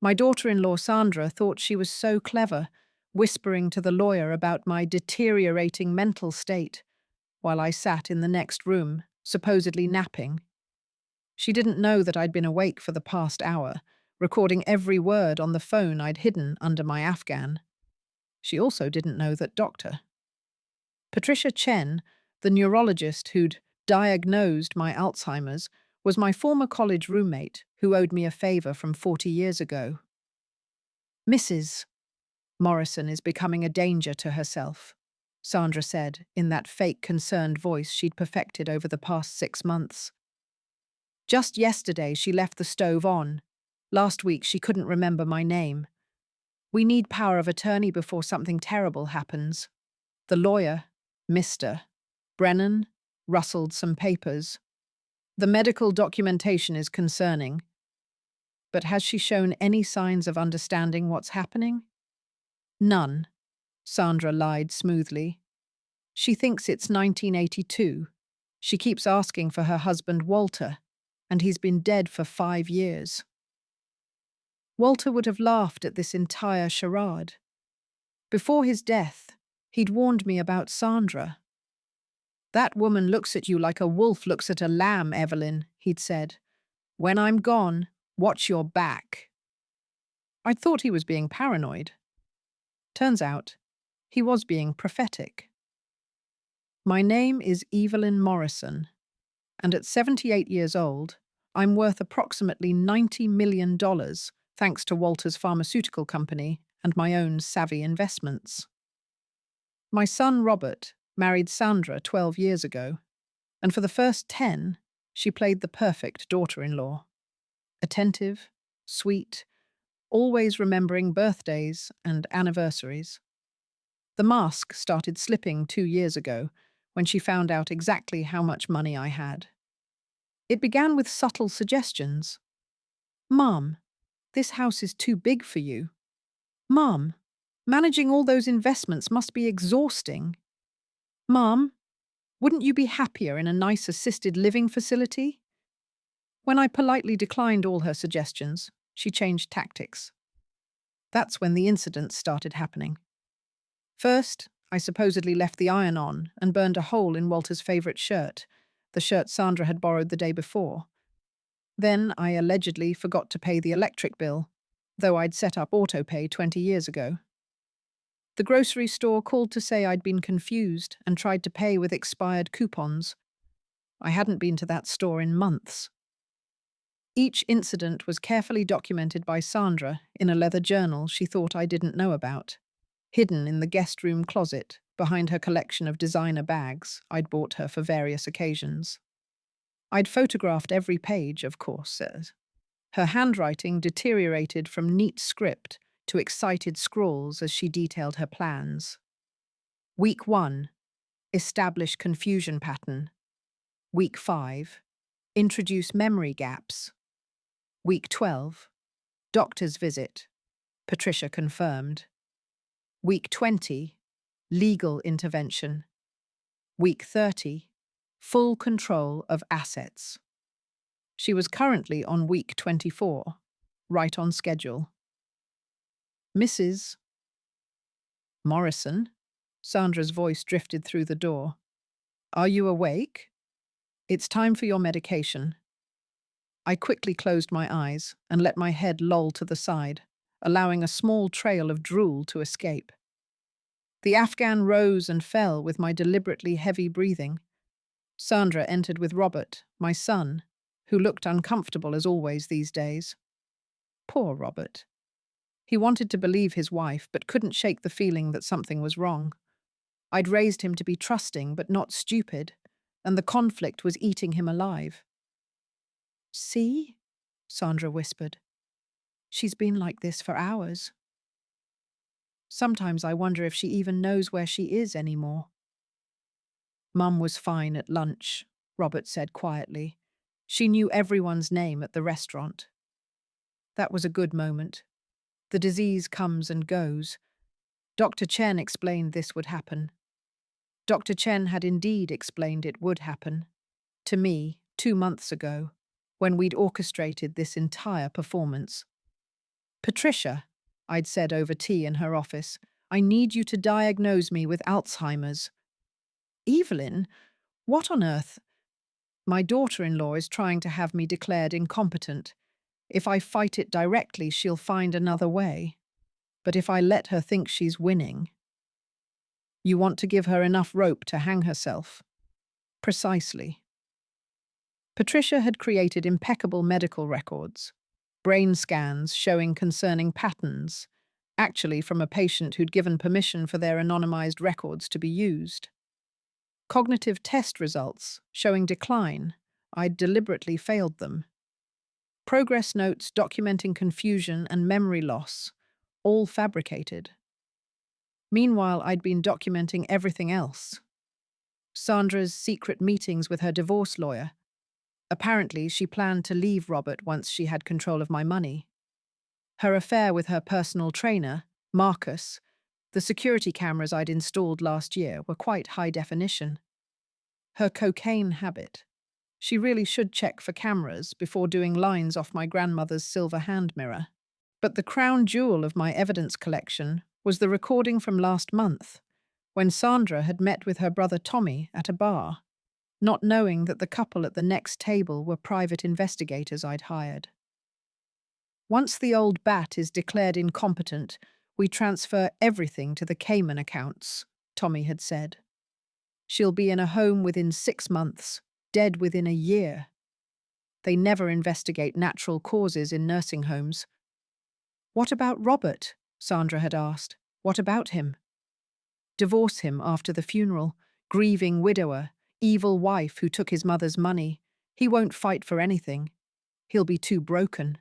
My daughter-in-law Sandra thought she was so clever, whispering to the lawyer about my deteriorating mental state, while I sat in the next room, supposedly napping. She didn't know that I'd been awake for the past hour, recording every word on the phone I'd hidden under my Afghan. She also didn't know that Patricia Chen, the neurologist who'd diagnosed my Alzheimer's, was my former college roommate who owed me a favor from 40 years ago. Mrs. Morrison is becoming a danger to herself, Sandra said in that fake concerned voice she'd perfected over the past 6 months. Just yesterday she left the stove on. Last week she couldn't remember my name. We need power of attorney before something terrible happens. The lawyer, Mr. Brennan, rustled some papers. The medical documentation is concerning. But has she shown any signs of understanding what's happening? None, Sandra lied smoothly. She thinks it's 1982. She keeps asking for her husband Walter, and he's been dead for 5 years. Walter would have laughed at this entire charade. Before his death, he'd warned me about Sandra. "That woman looks at you like a wolf looks at a lamb, Evelyn," he'd said. "When I'm gone, watch your back." I'd thought he was being paranoid. Turns out, he was being prophetic. My name is Evelyn Morrison, and at 78 years old, I'm worth approximately $90 million thanks to Walter's pharmaceutical company and my own savvy investments. My son Robert married Sandra 12 years ago, and for the first 10, she played the perfect daughter-in-law. Attentive, sweet, always remembering birthdays and anniversaries. The mask started slipping 2 years ago when she found out exactly how much money I had. It began with subtle suggestions. "Mom, this house is too big for you. Mom, managing all those investments must be exhausting. Mom, wouldn't you be happier in a nice assisted living facility?" When I politely declined all her suggestions, she changed tactics. That's when the incidents started happening. First, I supposedly left the iron on and burned a hole in Walter's favorite shirt, the shirt Sandra had borrowed the day before. Then I allegedly forgot to pay the electric bill, though I'd set up autopay 20 years ago. The grocery store called to say I'd been confused and tried to pay with expired coupons. I hadn't been to that store in months. Each incident was carefully documented by Sandra in a leather journal she thought I didn't know about, hidden in the guest room closet behind her collection of designer bags I'd bought her for various occasions. I'd photographed every page, of course. Her handwriting deteriorated from neat script to excited scrawls as she detailed her plans. Week 1, establish confusion pattern. Week 5, introduce memory gaps. Week 12, doctor's visit. Patricia confirmed. Week 20, legal intervention. Week 30, full control of assets. She was currently on week 24, right on schedule. "Mrs. Morrison," Sandra's voice drifted through the door. "Are you awake? It's time for your medication." I quickly closed my eyes and let my head loll to the side, allowing a small trail of drool to escape. The Afghan rose and fell with my deliberately heavy breathing. Sandra entered with Robert, my son, who looked uncomfortable as always these days. Poor Robert. He wanted to believe his wife, but couldn't shake the feeling that something was wrong. I'd raised him to be trusting but not stupid, and the conflict was eating him alive. "See?" Sandra whispered. "She's been like this for hours. Sometimes I wonder if she even knows where she is anymore." "Mum was fine at lunch," Robert said quietly. "She knew everyone's name at the restaurant." That was a good moment. The disease comes and goes. Dr. Chen explained this would happen. Dr. Chen had indeed explained it would happen. To me, 2 months ago, when we'd orchestrated this entire performance. Patricia, I'd said over tea in her office, I need you to diagnose me with Alzheimer's. Evelyn? What on earth? My daughter-in-law is trying to have me declared incompetent. If I fight it directly, she'll find another way. But if I let her think she's winning... You want to give her enough rope to hang herself. Precisely. Patricia had created impeccable medical records, brain scans showing concerning patterns, actually from a patient who'd given permission for their anonymized records to be used. Cognitive test results showing decline. I'd deliberately failed them. Progress notes documenting confusion and memory loss, all fabricated. Meanwhile, I'd been documenting everything else. Sandra's secret meetings with her divorce lawyer. Apparently, she planned to leave Robert once she had control of my money. Her affair with her personal trainer, Marcus. The security cameras I'd installed last year were quite high definition. Her cocaine habit. She really should check for cameras before doing lines off my grandmother's silver hand mirror. But the crown jewel of my evidence collection was the recording from last month, when Sandra had met with her brother Tommy at a bar, not knowing that the couple at the next table were private investigators I'd hired. Once the old bat is declared incompetent, we transfer everything to the Cayman accounts, Tommy had said. She'll be in a home within 6 months, dead within a year. They never investigate natural causes in nursing homes. What about Robert? Sandra had asked. What about him? Divorce him after the funeral, grieving widower, evil wife who took his mother's money. He won't fight for anything. He'll be too broken.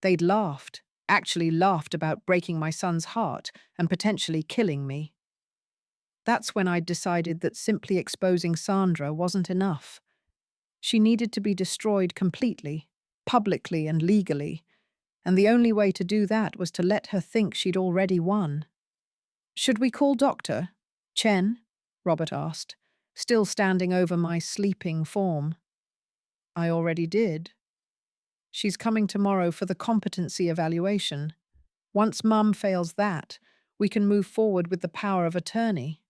They'd laughed, actually laughed about breaking my son's heart and potentially killing me. That's when I'd decided that simply exposing Sandra wasn't enough. She needed to be destroyed completely, publicly and legally, and the only way to do that was to let her think she'd already won. Should we call Doctor? Chen? Robert asked, still standing over my sleeping form. I already did. She's coming tomorrow for the competency evaluation. Once Mum fails that, we can move forward with the power of attorney.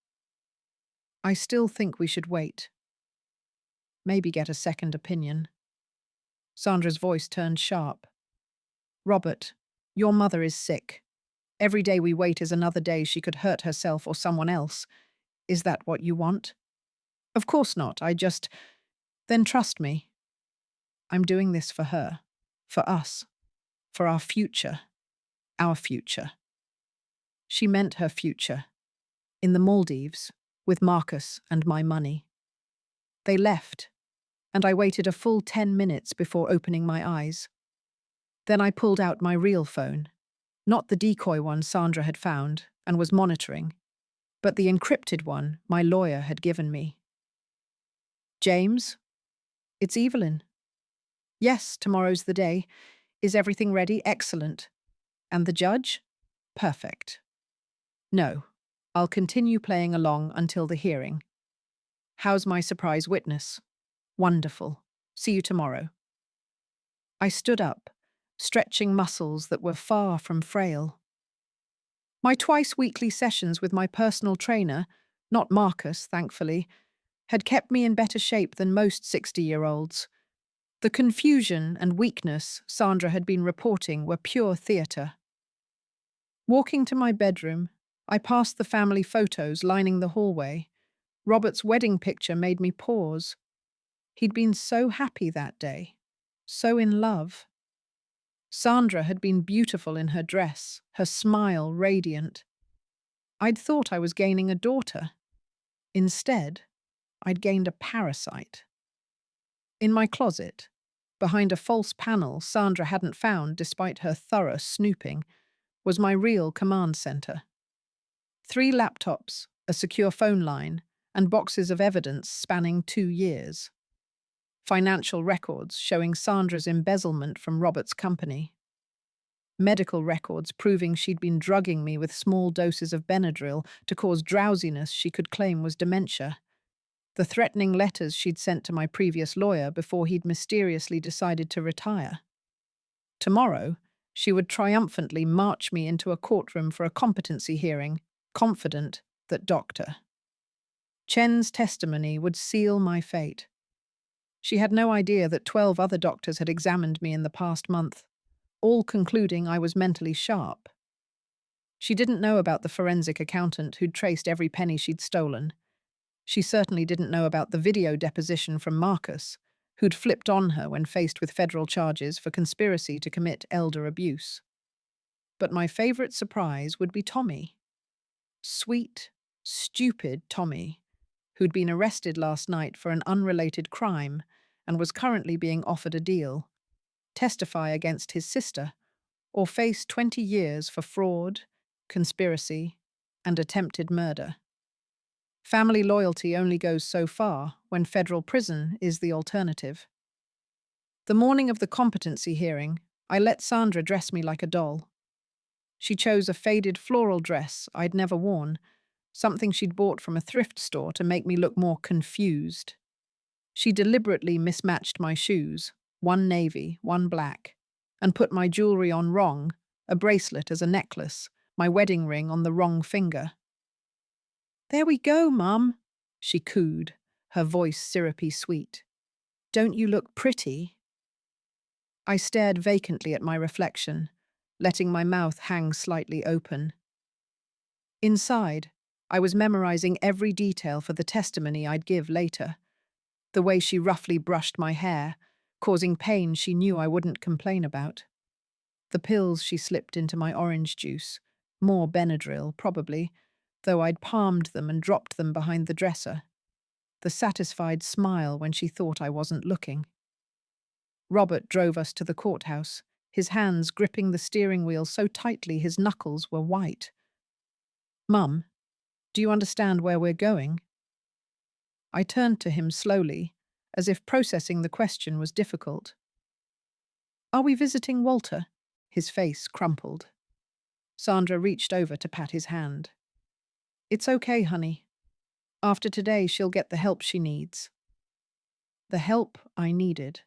I still think we should wait. Maybe get a second opinion. Sandra's voice turned sharp. Robert, your mother is sick. Every day we wait is another day she could hurt herself or someone else. Is that what you want? Of course not, Then trust me. I'm doing this for her, for us, for our future. Our future. She meant her future. In the Maldives, with Marcus and my money. They left, and I waited a full 10 minutes before opening my eyes. Then I pulled out my real phone, not the decoy one Sandra had found and was monitoring, but the encrypted one my lawyer had given me. James? It's Evelyn. Yes, tomorrow's the day. Is everything ready? Excellent. And the judge? Perfect. No, I'll continue playing along until the hearing. How's my surprise witness? Wonderful. See you tomorrow. I stood up, stretching muscles that were far from frail. My twice-weekly sessions with my personal trainer, not Marcus, thankfully, had kept me in better shape than most 60-year-olds. The confusion and weakness Sandra had been reporting were pure theatre. Walking to my bedroom, I passed the family photos lining the hallway. Robert's wedding picture made me pause. He'd been so happy that day, so in love. Sandra had been beautiful in her dress, her smile radiant. I'd thought I was gaining a daughter. Instead, I'd gained a parasite. In my closet, behind a false panel Sandra hadn't found despite her thorough snooping, was my real command center. 3 laptops, a secure phone line, and boxes of evidence spanning 2 years. Financial records showing Sandra's embezzlement from Robert's company. Medical records proving she'd been drugging me with small doses of Benadryl to cause drowsiness she could claim was dementia. The threatening letters she'd sent to my previous lawyer before he'd mysteriously decided to retire. Tomorrow, She would triumphantly march me into a courtroom for a competency hearing, confident that Dr. Chen's testimony would seal my fate. She had no idea that 12 other doctors had examined me in the past month, all concluding I was mentally sharp. She didn't know about the forensic accountant who'd traced every penny she'd stolen. She certainly didn't know about the video deposition from Marcus, who'd flipped on her when faced with federal charges for conspiracy to commit elder abuse. But my favorite surprise would be Tommy. Sweet, stupid Tommy, who'd been arrested last night for an unrelated crime and was currently being offered a deal, testify against his sister, or face 20 years for fraud, conspiracy, and attempted murder. Family loyalty only goes so far when federal prison is the alternative. The morning of the competency hearing, I let Sandra dress me like a doll. She chose a faded floral dress I'd never worn, something she'd bought from a thrift store to make me look more confused. She deliberately mismatched my shoes, one navy, one black, and put my jewelry on wrong, a bracelet as a necklace, my wedding ring on the wrong finger. "There we go, Mum," she cooed, her voice syrupy sweet. "Don't you look pretty?" I stared vacantly at my reflection, letting my mouth hang slightly open. Inside, I was memorizing every detail for the testimony I'd give later. The way she roughly brushed my hair, causing pain she knew I wouldn't complain about. The pills she slipped into my orange juice, more Benadryl, probably, though I'd palmed them and dropped them behind the dresser. The satisfied smile when she thought I wasn't looking. Robert drove us to the courthouse, his hands gripping the steering wheel so tightly his knuckles were white. "Mum, do you understand where we're going?" I turned to him slowly, as if processing the question was difficult. "Are we visiting Walter?" His face crumpled. Sandra reached over to pat his hand. "It's okay, honey. After today, she'll get the help she needs." The help I needed.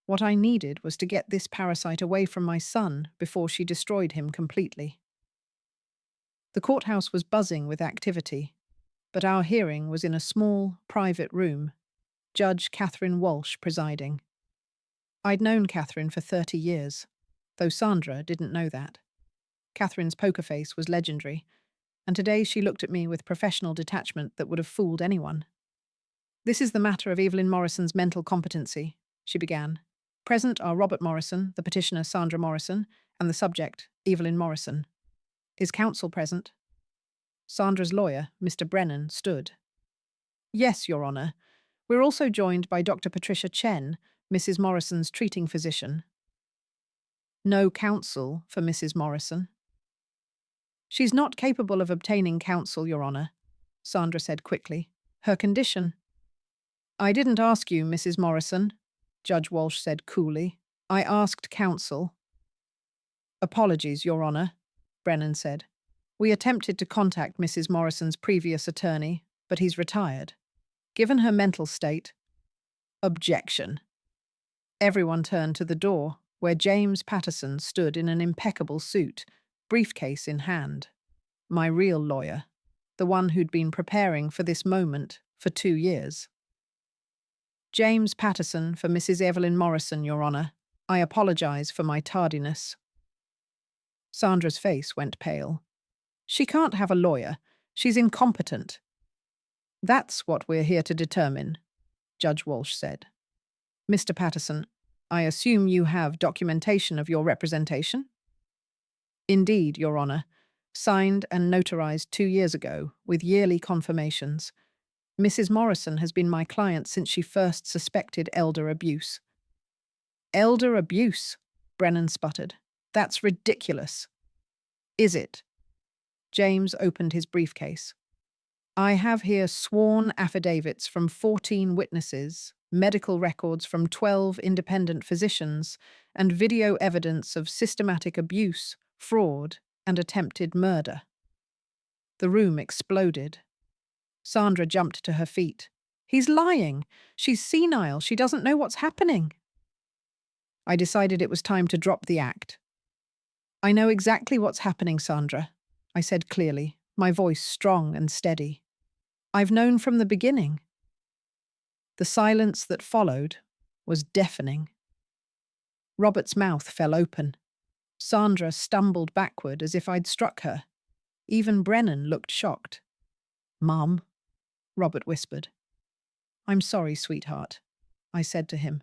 What I needed was to get this parasite away from my son before she destroyed him completely. The courthouse was buzzing with activity, but our hearing was in a small, private room, Judge Catherine Walsh presiding. I'd known Catherine for 30 years, though Sandra didn't know that. Catherine's poker face was legendary, and today she looked at me with professional detachment that would have fooled anyone. "This is the matter of Evelyn Morrison's mental competency," she began. "Present are Robert Morrison, the petitioner Sandra Morrison, and the subject, Evelyn Morrison. Is counsel present?" Sandra's lawyer, Mr. Brennan, stood. "Yes, Your Honour. We're also joined by Dr. Patricia Chen, Mrs. Morrison's treating physician." "No counsel for Mrs. Morrison." "She's not capable of obtaining counsel, Your Honour," Sandra said quickly. "Her condition—" "I didn't ask you, Mrs. Morrison," Judge Walsh said coolly. "I asked counsel." "Apologies, Your Honour," Brennan said. "We attempted to contact Mrs. Morrison's previous attorney, but he's retired. Given her mental state—" Objection. Everyone turned to the door, where James Patterson stood in an impeccable suit, briefcase in hand. My real lawyer, the one who'd been preparing for this moment for 2 years. "James Patterson for Mrs. Evelyn Morrison, Your Honour. I apologise for my tardiness." Sandra's face went pale. "She can't have a lawyer. She's incompetent." "That's what we're here to determine," Judge Walsh said. "Mr. Patterson, I assume you have documentation of your representation?" "Indeed, Your Honour. Signed and notarized 2 years ago, with yearly confirmations. Mrs. Morrison has been my client since she first suspected elder abuse." "Elder abuse?" Brennan sputtered. "That's ridiculous." "Is it?" James opened his briefcase. "I have here sworn affidavits from 14 witnesses, medical records from 12 independent physicians, and video evidence of systematic abuse, fraud, and attempted murder." The room exploded. Sandra jumped to her feet. "He's lying. She's senile. She doesn't know what's happening." I decided it was time to drop the act. I know exactly what's happening, Sandra, I said clearly, my voice strong and steady. I've known from the beginning. The silence that followed was deafening. Robert's mouth fell open. Sandra stumbled backward as if I'd struck her. Even Brennan looked shocked. Mum, Robert whispered. I'm sorry, sweetheart, I said to him.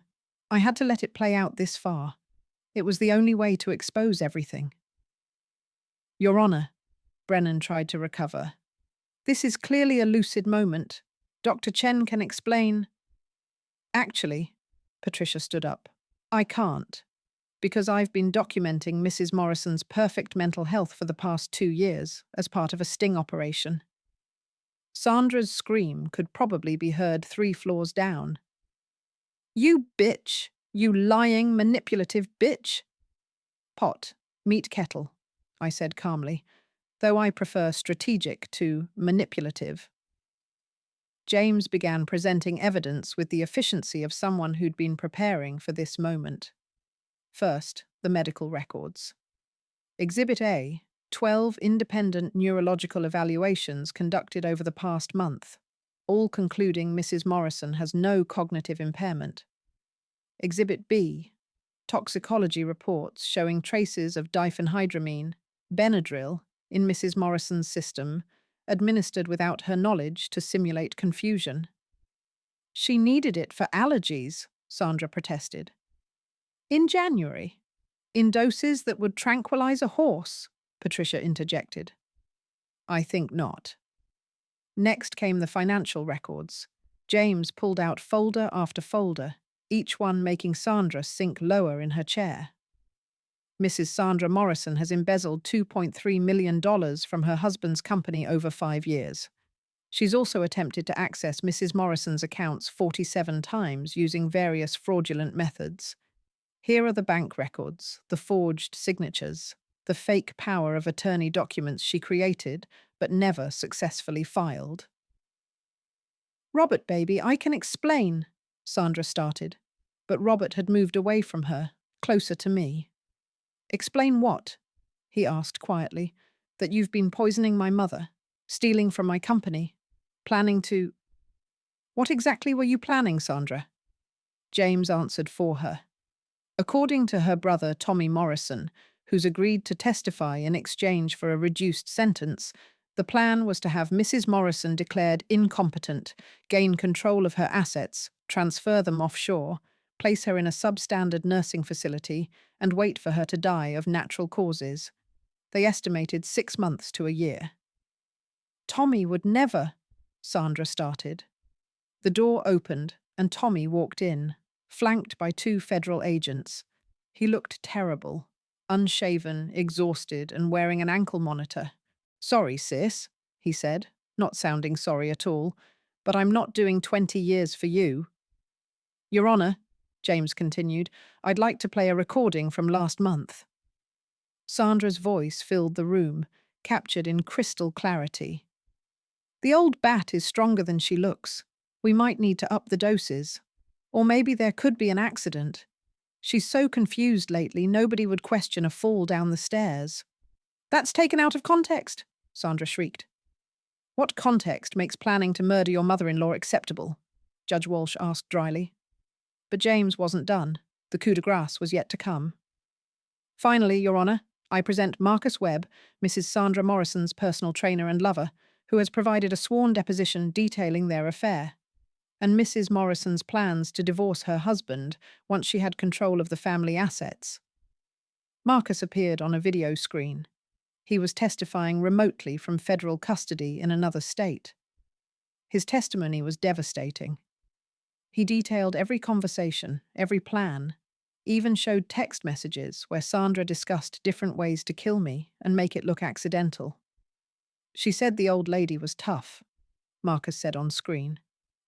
I had to let it play out this far. It was the only way to expose everything. Your Honor, Brennan tried to recover. This is clearly a lucid moment. Dr. Chen can explain. Actually, Patricia stood up. I can't, because I've been documenting Mrs. Morrison's perfect mental health for the past 2 years as part of a sting operation. Sandra's scream could probably be heard 3 floors down. You bitch! You lying, manipulative bitch! Pot, meet kettle, I said calmly, though I prefer strategic to manipulative. James began presenting evidence with the efficiency of someone who'd been preparing for this moment. First, the medical records. Exhibit A, 12 independent neurological evaluations conducted over the past month, all concluding Mrs. Morrison has no cognitive impairment. Exhibit B, toxicology reports showing traces of diphenhydramine, Benadryl, in Mrs. Morrison's system, administered without her knowledge to simulate confusion. She needed it for allergies, Sandra protested. In January, in doses that would tranquilize a horse, Patricia interjected. I think not. Next came the financial records. James pulled out folder after folder, each one making Sandra sink lower in her chair. Mrs. Sandra Morrison has embezzled $2.3 million from her husband's company over 5 years. She's also attempted to access Mrs. Morrison's accounts 47 times using various fraudulent methods. Here are the bank records, the forged signatures, the fake power of attorney documents she created but never successfully filed. Robert, baby, I can explain, Sandra started, but Robert had moved away from her, closer to me. Explain what? He asked quietly. That you've been poisoning my mother, stealing from my company, planning to… What exactly were you planning, Sandra? James answered for her. According to her brother, Tommy Morrison, who's agreed to testify in exchange for a reduced sentence, the plan was to have Mrs. Morrison declared incompetent, gain control of her assets, transfer them offshore, place her in a substandard nursing facility, and wait for her to die of natural causes. They estimated 6 months to a year. Tommy would never, Sandra started. The door opened, and Tommy walked in, flanked by 2 federal agents. He looked terrible, unshaven, exhausted, and wearing an ankle monitor. Sorry, sis, he said, not sounding sorry at all, but I'm not doing 20 years for you. Your Honor, James continued, I'd like to play a recording from last month. Sandra's voice filled the room, captured in crystal clarity. The old bat is stronger than she looks. We might need to up the doses. Or maybe there could be an accident. She's so confused lately, nobody would question a fall down the stairs. That's taken out of context, Sandra shrieked. What context makes planning to murder your mother-in-law acceptable? Judge Walsh asked dryly. But James wasn't done. The coup de grace was yet to come. Finally, Your Honor, I present Marcus Webb, Mrs. Sandra Morrison's personal trainer and lover, who has provided a sworn deposition detailing their affair, and Mrs. Morrison's plans to divorce her husband once she had control of the family assets. Marcus appeared on a video screen. He was testifying remotely from federal custody in another state. His testimony was devastating. He detailed every conversation, every plan, even showed text messages where Sandra discussed different ways to kill me and make it look accidental. She said the old lady was tough, Marcus said on screen.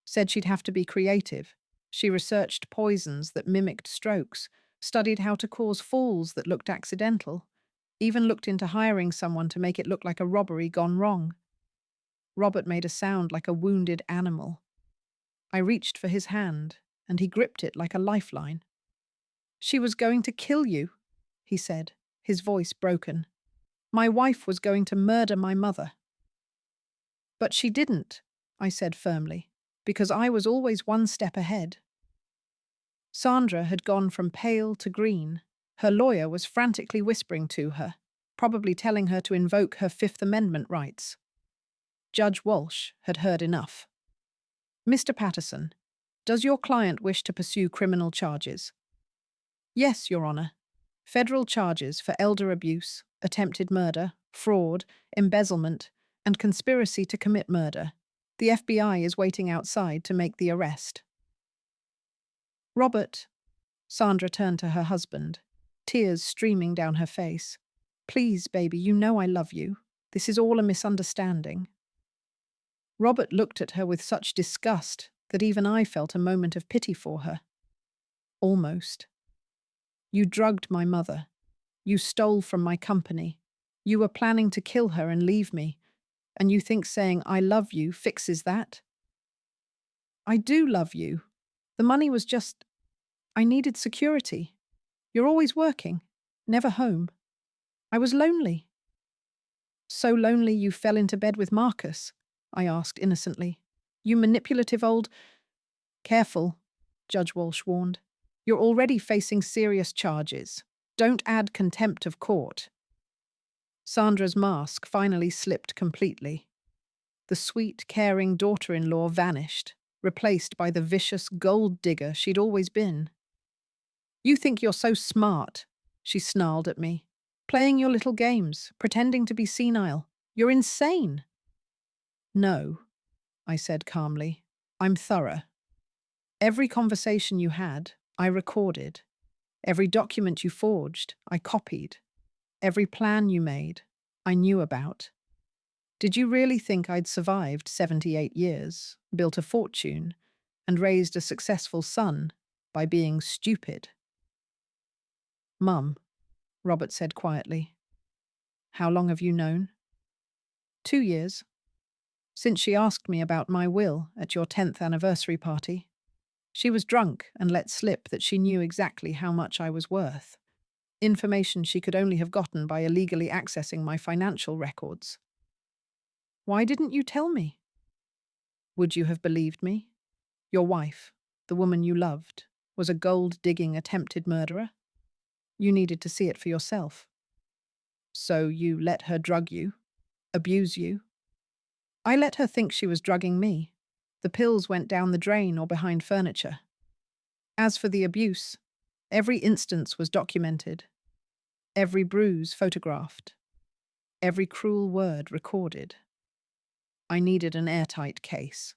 Said she'd have to be creative. She researched poisons that mimicked strokes, studied how to cause falls that looked accidental, even looked into hiring someone to make it look like a robbery gone wrong. Robert made a sound like a wounded animal. I reached for his hand, and he gripped it like a lifeline. She was going to kill you, he said, his voice broken. My wife was going to murder my mother. But she didn't, I said firmly, because I was always one step ahead. Sandra had gone from pale to green. Her lawyer was frantically whispering to her, probably telling her to invoke her Fifth Amendment rights. Judge Walsh had heard enough. Mr. Patterson, does your client wish to pursue criminal charges? Yes, Your Honor. Federal charges for elder abuse, attempted murder, fraud, embezzlement, and conspiracy to commit murder. The FBI is waiting outside to make the arrest. Robert, Sandra turned to her husband, tears streaming down her face. Please, baby, you know I love you. This is all a misunderstanding. Robert looked at her with such disgust that even I felt a moment of pity for her. Almost. You drugged my mother. You stole from my company. You were planning to kill her and leave me. And you think saying I love you fixes that? I do love you. The money was just... I needed security. You're always working, never home. I was lonely. So lonely you fell into bed with Marcus? I asked innocently. You manipulative old... Careful, Judge Walsh warned. You're already facing serious charges. Don't add contempt of court. Sandra's mask finally slipped completely. The sweet, caring daughter-in-law vanished, replaced by the vicious gold digger she'd always been. You think you're so smart, she snarled at me. Playing your little games, pretending to be senile. You're insane. No, I said calmly. I'm thorough. Every conversation you had, I recorded. Every document you forged, I copied. Every plan you made, I knew about. Did you really think I'd survived 78 years, built a fortune, and raised a successful son by being stupid? Mum, Robert said quietly. How long have you known? 2 years. Since she asked me about my will at your 10th anniversary party. She was drunk and let slip that she knew exactly how much I was worth. Information she could only have gotten by illegally accessing my financial records. Why didn't you tell me? Would you have believed me? Your wife, the woman you loved, was a gold-digging attempted murderer? You needed to see it for yourself. So you let her drug you, abuse you? I let her think she was drugging me. The pills went down the drain or behind furniture. As for the abuse, every instance was documented, every bruise photographed, every cruel word recorded. I needed an airtight case.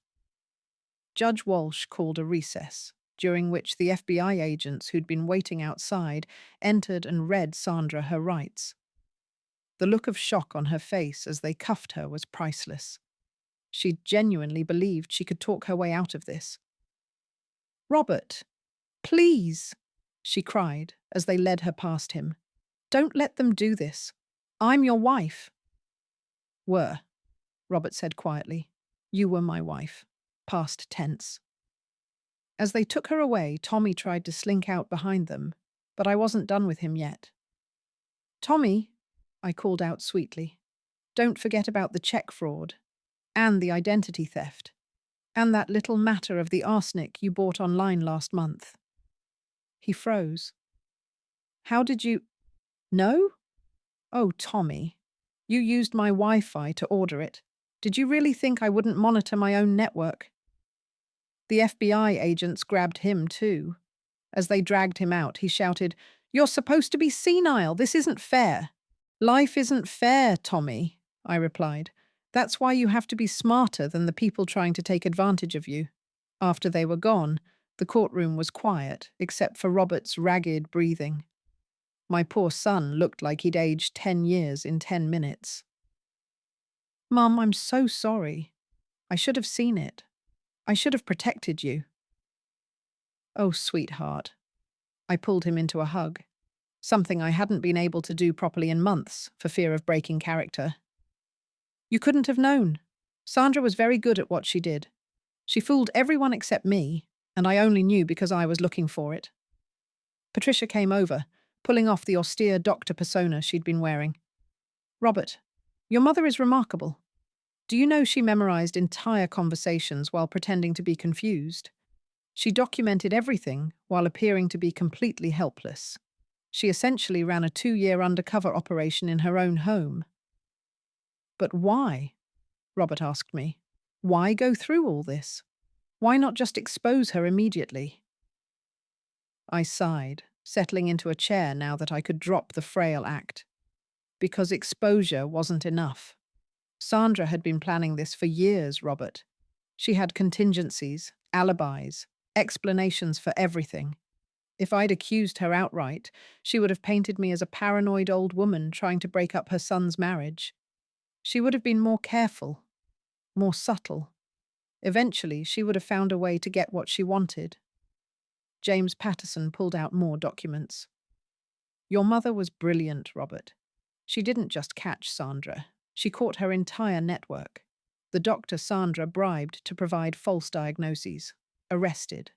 Judge Walsh called a recess, during which the FBI agents who'd been waiting outside entered and read Sandra her rights. The look of shock on her face as they cuffed her was priceless. She genuinely believed she could talk her way out of this. Robert, please, she cried as they led her past him. Don't let them do this. I'm your wife. Were, Robert said quietly. You were my wife. Past tense. As they took her away, Tommy tried to slink out behind them, but I wasn't done with him yet. Tommy, I called out sweetly, don't forget about the check fraud, and the identity theft, and that little matter of the arsenic you bought online last month. He froze. How did you... No? Oh, Tommy, you used my Wi-Fi to order it. Did you really think I wouldn't monitor my own network? The FBI agents grabbed him too. As they dragged him out, he shouted, You're supposed to be senile. This isn't fair. Life isn't fair, Tommy, I replied. That's why you have to be smarter than the people trying to take advantage of you. After they were gone, the courtroom was quiet, except for Robert's ragged breathing. My poor son looked like he'd aged 10 years in 10 minutes. Mum, I'm so sorry. I should have seen it. I should have protected you. Oh, sweetheart. I pulled him into a hug, something I hadn't been able to do properly in months for fear of breaking character. You couldn't have known. Sandra was very good at what she did. She fooled everyone except me, and I only knew because I was looking for it. Patricia came over, pulling off the austere doctor persona she'd been wearing. "Robert, your mother is remarkable. Do you know she memorized entire conversations while pretending to be confused? She documented everything while appearing to be completely helpless. She essentially ran a 2-year undercover operation in her own home." "But why?" Robert asked me. "Why go through all this? Why not just expose her immediately?" I sighed, settling into a chair now that I could drop the frail act. Because exposure wasn't enough. Sandra had been planning this for years, Robert. She had contingencies, alibis, explanations for everything. If I'd accused her outright, she would have painted me as a paranoid old woman trying to break up her son's marriage. She would have been more careful, more subtle. Eventually, she would have found a way to get what she wanted. James Patterson pulled out more documents. "Your mother was brilliant, Robert. She didn't just catch Sandra. She caught her entire network. The doctor Sandra bribed to provide false diagnoses. Arrested.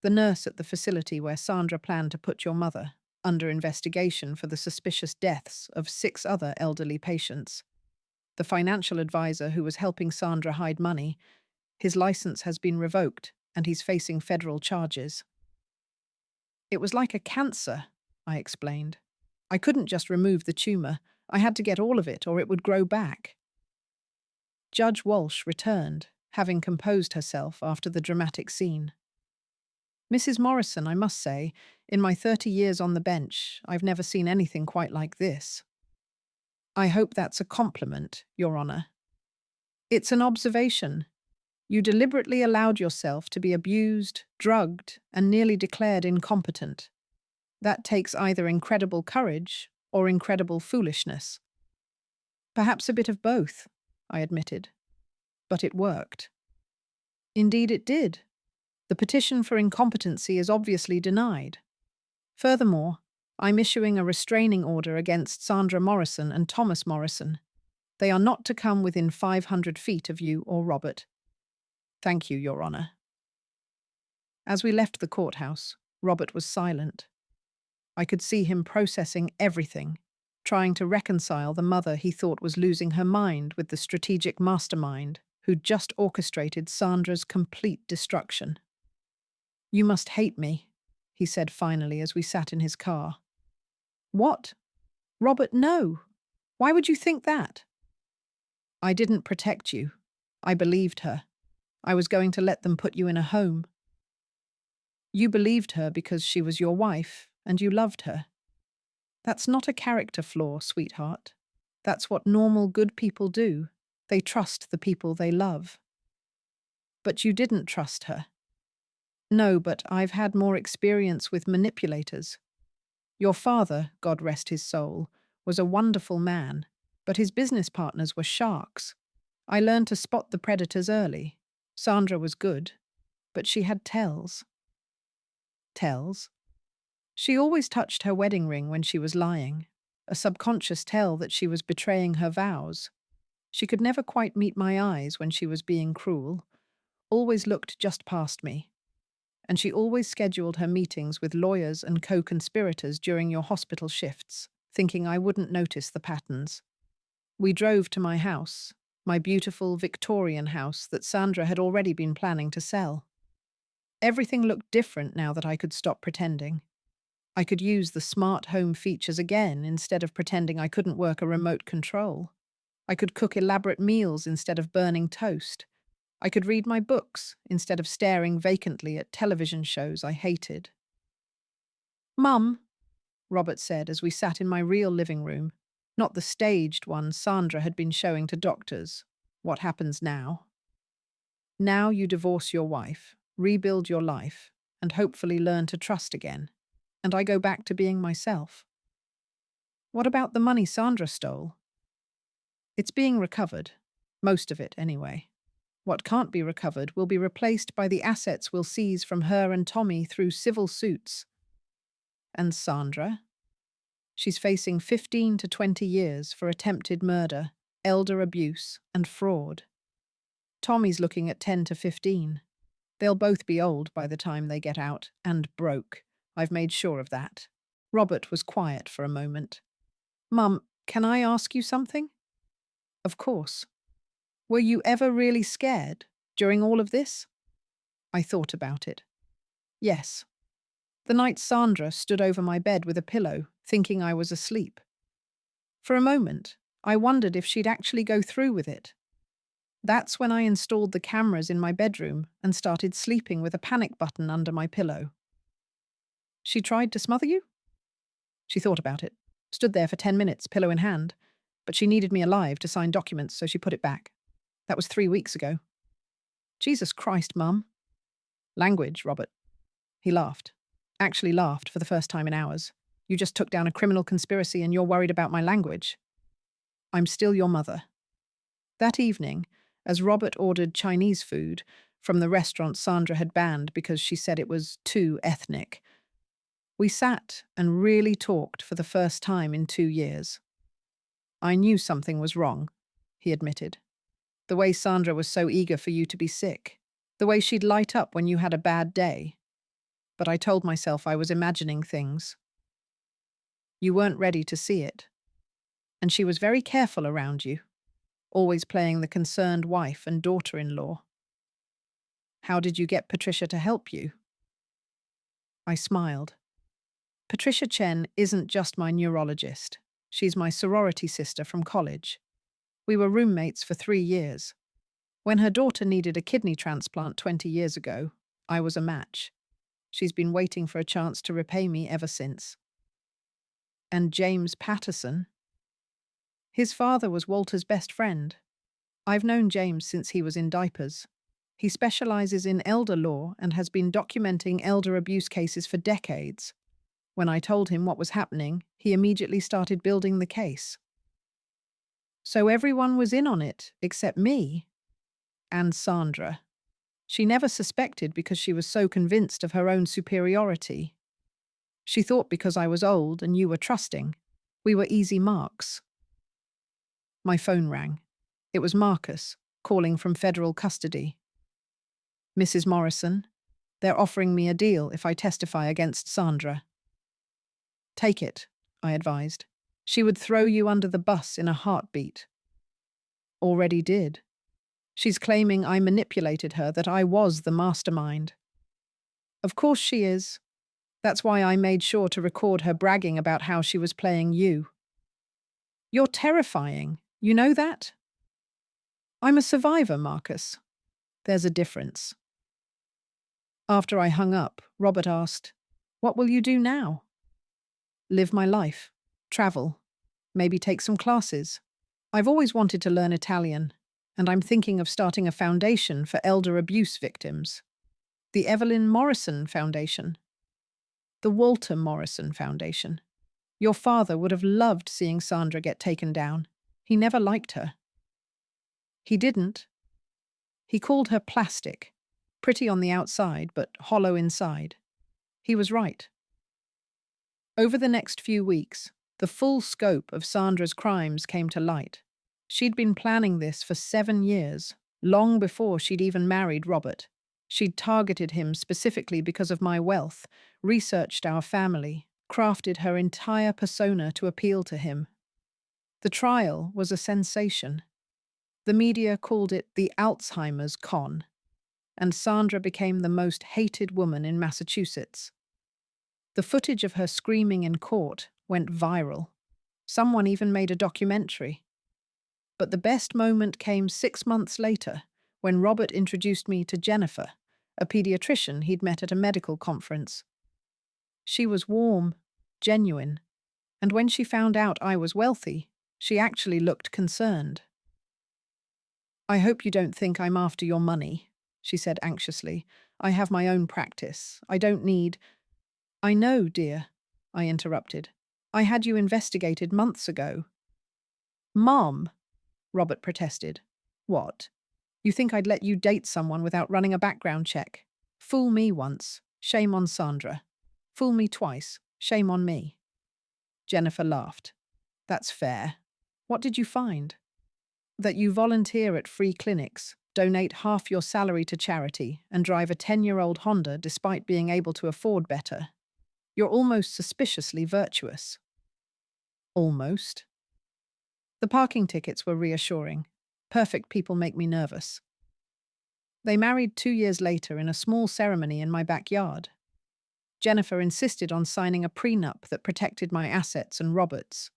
The nurse at the facility where Sandra planned to put your mother under investigation for the suspicious deaths of 6 other elderly patients. The financial advisor who was helping Sandra hide money. His license has been revoked and he's facing federal charges." "It was like a cancer," I explained. "I couldn't just remove the tumor. I had to get all of it or it would grow back." Judge Walsh returned, having composed herself after the dramatic scene. "Mrs. Morrison, I must say, in my 30 years on the bench, I've never seen anything quite like this." "I hope that's a compliment, Your Honor." "It's an observation. You deliberately allowed yourself to be abused, drugged, and nearly declared incompetent. That takes either incredible courage or incredible foolishness." "Perhaps a bit of both," I admitted. "But it worked." "Indeed it did. The petition for incompetency is obviously denied. Furthermore, I'm issuing a restraining order against Sandra Morrison and Thomas Morrison. They are not to come within 500 feet of you or Robert." "Thank you, Your Honor." As we left the courthouse, Robert was silent. I could see him processing everything, trying to reconcile the mother he thought was losing her mind with the strategic mastermind who'd just orchestrated Sandra's complete destruction. "You must hate me," he said finally as we sat in his car. "What? Robert, no. Why would you think that?" "I didn't protect you. I believed her. I was going to let them put you in a home." "You believed her because she was your wife, and you loved her. That's not a character flaw, sweetheart. That's what normal good people do. They trust the people they love." "But you didn't trust her." "No, but I've had more experience with manipulators. Your father, God rest his soul, was a wonderful man, but his business partners were sharks. I learned to spot the predators early. Sandra was good, but she had tells." "Tells?" "She always touched her wedding ring when she was lying, a subconscious tell that she was betraying her vows. She could never quite meet my eyes when she was being cruel, always looked just past me. And she always scheduled her meetings with lawyers and co-conspirators during your hospital shifts, thinking I wouldn't notice the patterns. We drove to my house, my beautiful Victorian house that Sandra had already been planning to sell. Everything looked different now that I could stop pretending. I could use the smart home features again instead of pretending I couldn't work a remote control. I could cook elaborate meals instead of burning toast. I could read my books instead of staring vacantly at television shows I hated. "Mum," Robert said as we sat in my real living room, not the staged one Sandra had been showing to doctors. "What happens now? Now you divorce your wife, rebuild your life, and hopefully learn to trust again. And I go back to being myself." "What about the money Sandra stole?" "It's being recovered. Most of it, anyway. What can't be recovered will be replaced by the assets we'll seize from her and Tommy through civil suits." "And Sandra?" "She's facing 15 to 20 years for attempted murder, elder abuse, and fraud. Tommy's looking at 10 to 15. They'll both be old by the time they get out, and broke. I've made sure of that." Robert was quiet for a moment. Mum, can I ask you something? Of course. Were you ever really scared during all of this? I thought about it. Yes. The night Sandra stood over my bed with a pillow, thinking I was asleep. For a moment, I wondered if she'd actually go through with it. That's when I installed the cameras in my bedroom and started sleeping with a panic button under my pillow. She tried to smother you? She thought about it, stood there for 10 minutes, pillow in hand, but she needed me alive to sign documents, so she put it back. That was 3 weeks ago. Jesus Christ, Mum. Language, Robert. He laughed. Actually laughed for the first time in hours. You just took down a criminal conspiracy and you're worried about my language. I'm still your mother. That evening, as Robert ordered Chinese food from the restaurant Sandra had banned because she said it was too ethnic, we sat and really talked for the first time in 2 years. I knew something was wrong, he admitted. The way Sandra was so eager for you to be sick. The way she'd light up when you had a bad day. But I told myself I was imagining things. You weren't ready to see it. And she was very careful around you, always playing the concerned wife and daughter-in-law. How did you get Patricia to help you? I smiled. Patricia Chen isn't just my neurologist. She's my sorority sister from college. We were roommates for 3 years. When her daughter needed a kidney transplant 20 years ago, I was a match. She's been waiting for a chance to repay me ever since. And James Patterson? His father was Walter's best friend. I've known James since he was in diapers. He specializes in elder law and has been documenting elder abuse cases for decades. When I told him what was happening, he immediately started building the case. So everyone was in on it, except me. And Sandra. She never suspected because she was so convinced of her own superiority. She thought because I was old and you were trusting, we were easy marks. My phone rang. It was Marcus, calling from federal custody. Mrs. Morrison, they're offering me a deal if I testify against Sandra. Take it, I advised. She would throw you under the bus in a heartbeat. Already did. She's claiming I manipulated her, that I was the mastermind. Of course she is. That's why I made sure to record her bragging about how she was playing you. You're terrifying. You know that? I'm a survivor, Marcus. There's a difference. After I hung up, Robert asked, "What will you do now?" Live my life. Travel. Maybe take some classes. I've always wanted to learn Italian, and I'm thinking of starting a foundation for elder abuse victims. The Evelyn Morrison Foundation. The Walter Morrison Foundation. Your father would have loved seeing Sandra get taken down. He never liked her. He didn't. He called her plastic, pretty on the outside but hollow inside. He was right. Over the next few weeks, the full scope of Sandra's crimes came to light. She'd been planning this for 7 years, long before she'd even married Robert. She'd targeted him specifically because of my wealth, researched our family, crafted her entire persona to appeal to him. The trial was a sensation. The media called it the Alzheimer's con, and Sandra became the most hated woman in Massachusetts. The footage of her screaming in court went viral. Someone even made a documentary. But the best moment came 6 months later, when Robert introduced me to Jennifer, a pediatrician he'd met at a medical conference. She was warm, genuine, and when she found out I was wealthy, she actually looked concerned. "I hope you don't think I'm after your money," she said anxiously. "I have my own practice. I don't need—" "I know, dear," I interrupted. "I had you investigated months ago." "Mom," Robert protested. "What? You think I'd let you date someone without running a background check? Fool me once, shame on Sandra. Fool me twice, shame on me." Jennifer laughed. "That's fair. What did you find?" "That you volunteer at free clinics, donate half your salary to charity, and drive a 10-year-old Honda despite being able to afford better. You're almost suspiciously virtuous. Almost. The parking tickets were reassuring. Perfect people make me nervous. They married 2 years later in a small ceremony in my backyard. Jennifer insisted on signing a prenup that protected my assets and Robert's.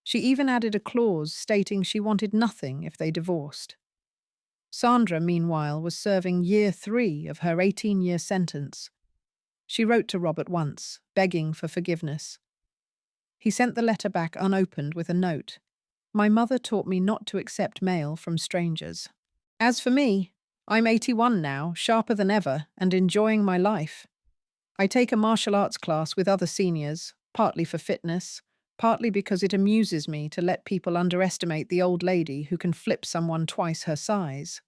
She even added a clause stating she wanted nothing if they divorced. Sandra, meanwhile, was serving year 3 of her 18-year sentence. She wrote to Robert once, begging for forgiveness. He sent the letter back unopened with a note. My mother taught me not to accept mail from strangers. As for me, I'm 81 now, sharper than ever, and enjoying my life. I take a martial arts class with other seniors, partly for fitness, partly because it amuses me to let people underestimate the old lady who can flip someone twice her size.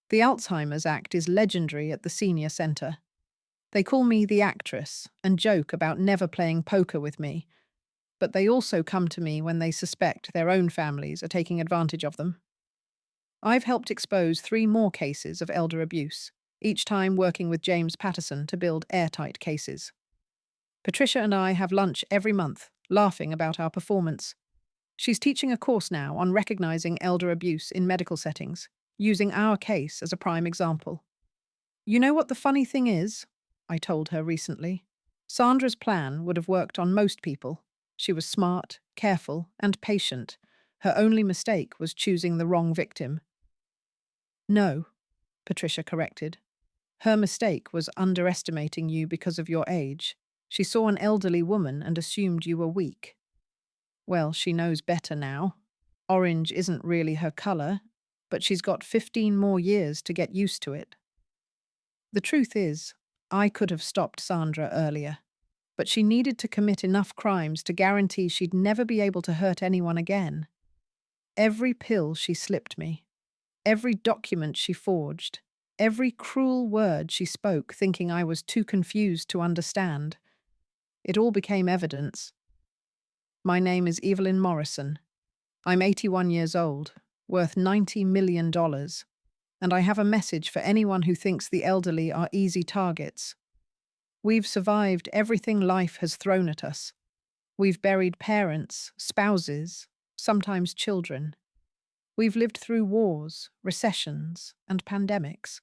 The Alzheimer's Act is legendary at the senior centre. They call me the actress and joke about never playing poker with me, but they also come to me when they suspect their own families are taking advantage of them. I've helped expose 3 more cases of elder abuse, each time working with James Patterson to build airtight cases. Patricia and I have lunch every month, laughing about our performance. She's teaching a course now on recognizing elder abuse in medical settings, using our case as a prime example. You know what the funny thing is? I told her recently. Sandra's plan would have worked on most people. She was smart, careful, and patient. Her only mistake was choosing the wrong victim. No, Patricia corrected. Her mistake was underestimating you because of your age. She saw an elderly woman and assumed you were weak. Well, she knows better now. Orange isn't really her color, but she's got 15 more years to get used to it. The truth is, I could have stopped Sandra earlier, but she needed to commit enough crimes to guarantee she'd never be able to hurt anyone again. Every pill she slipped me, every document she forged, every cruel word she spoke thinking I was too confused to understand. It all became evidence. My name is Evelyn Morrison. I'm 81 years old, worth $90 million, and I have a message for anyone who thinks the elderly are easy targets. We've survived everything life has thrown at us. We've buried parents, spouses, sometimes children. We've lived through wars, recessions, and pandemics.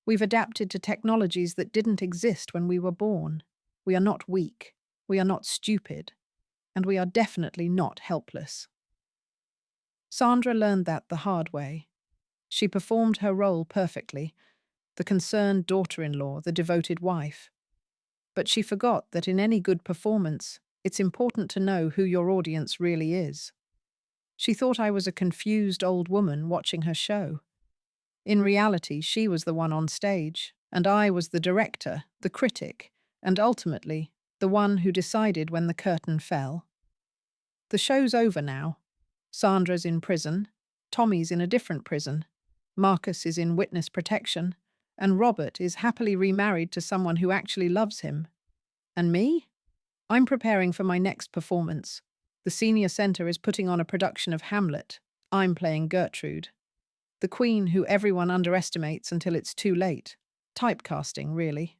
We've adapted to technologies that didn't exist when we were born. We are not weak, we are not stupid, and we are definitely not helpless. Sandra learned that the hard way. She performed her role perfectly, the concerned daughter-in-law, the devoted wife. But she forgot that in any good performance, it's important to know who your audience really is. She thought I was a confused old woman watching her show. In reality, she was the one on stage, and I was the director, the critic, and ultimately, the one who decided when the curtain fell. The show's over now. Sandra's in prison, Tommy's in a different prison, Marcus is in witness protection, and Robert is happily remarried to someone who actually loves him. And me? I'm preparing for my next performance. The senior centre is putting on a production of Hamlet. I'm playing Gertrude, the queen who everyone underestimates until it's too late. Typecasting, really.